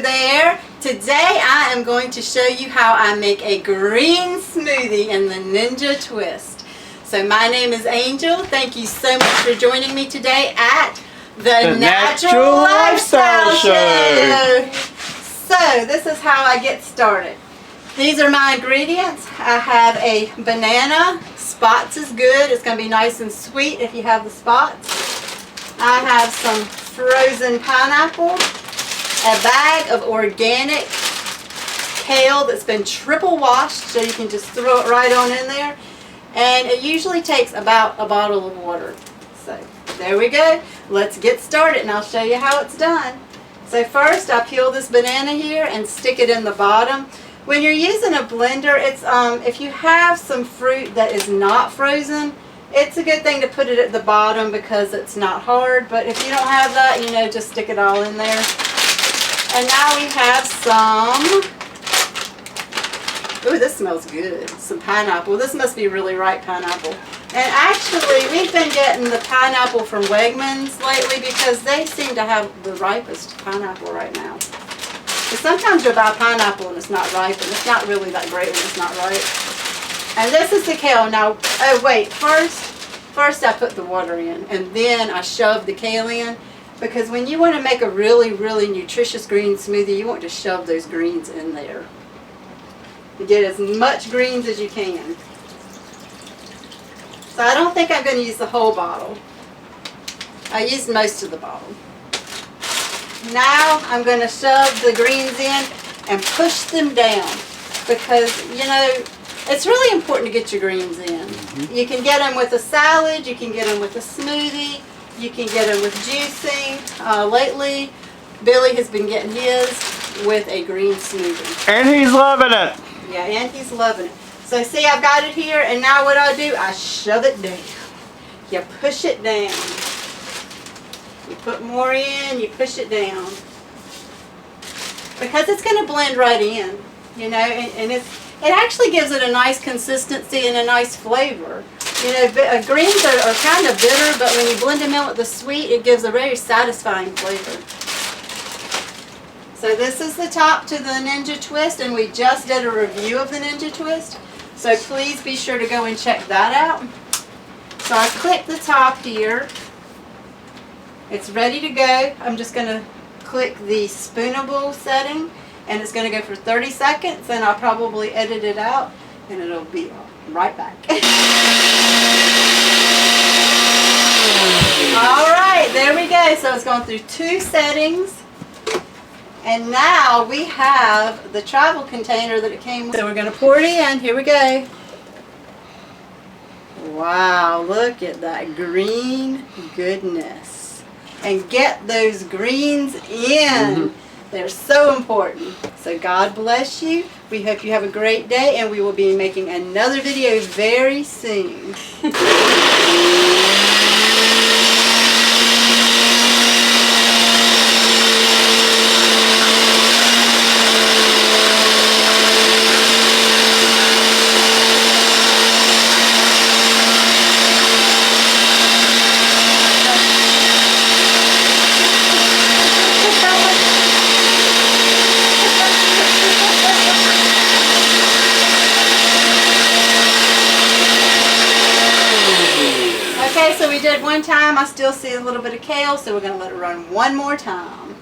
there. Today I am going to show you how I make a green smoothie in the Ninja Twist. So my name is Angel. Thank you so much for joining me today at the Natural Lifestyle Show. So this is how I get started. These are my ingredients. I have a banana. Spots is good. It's going to be nice and sweet if you have the spots. I have some frozen pineapple, a bag of organic kale that's been triple washed, so you can just throw it right on in there. And it usually takes about a bottle of water. So there we go. Let's get started and I'll show you how it's done. So first I peel this banana here and stick it in the bottom. When you're using a blender, it's if you have some fruit that is not frozen, it's a good thing to put it at the bottom because it's not hard. But if you don't have that, you know, just stick it all in there. And now we have some, ooh, this smells good, some pineapple. This must be really ripe pineapple. And actually, we've been getting the pineapple from Wegmans lately because they seem to have the ripest pineapple right now. But sometimes you'll buy pineapple and it's not ripe, and it's not really that great when it's not ripe. And this is the kale. Now, oh wait, first I put the water in, and then I shove the kale in. Because when you want to make a really, really nutritious green smoothie, you want to shove those greens in there. You get as much greens as you can. So I don't think I'm going to use the whole bottle. I used most of the bottle. Now I'm going to shove the greens in and push them down. Because, you know, it's really important to get your greens in. You can get them with a salad, you can get them with a smoothie. You can get them with juicing. Lately, Billy has been getting his with a green smoothie. And he's loving it. Yeah, and he's loving it. So see, I've got it here, and now what I do, I shove it down. You push it down. You put more in, you push it down. Because it's going to blend right in, you know, and it actually gives it a nice consistency and a nice flavor. You know, greens are kind of bitter, but when you blend them in with the sweet, it gives a very satisfying flavor. So this is the top to the Ninja Twist, and we just did a review of the Ninja Twist. So please be sure to go and check that out. So I click the top here. It's ready to go. I'm just going to click the spoonable setting, and it's going to go for 30 seconds, and I'll probably edit it out, and it'll be right back. Alright, there we go. So it's gone through 2 settings. And now we have the travel container that it came with. So we're going to pour it in. Here we go. Wow, look at that green goodness. And get those greens in. They're so important. So God bless you. We hope you have a great day, and we will be making another video very soon. Okay, so we did one time. I still see a little bit of kale, so we're going to let it run one more time.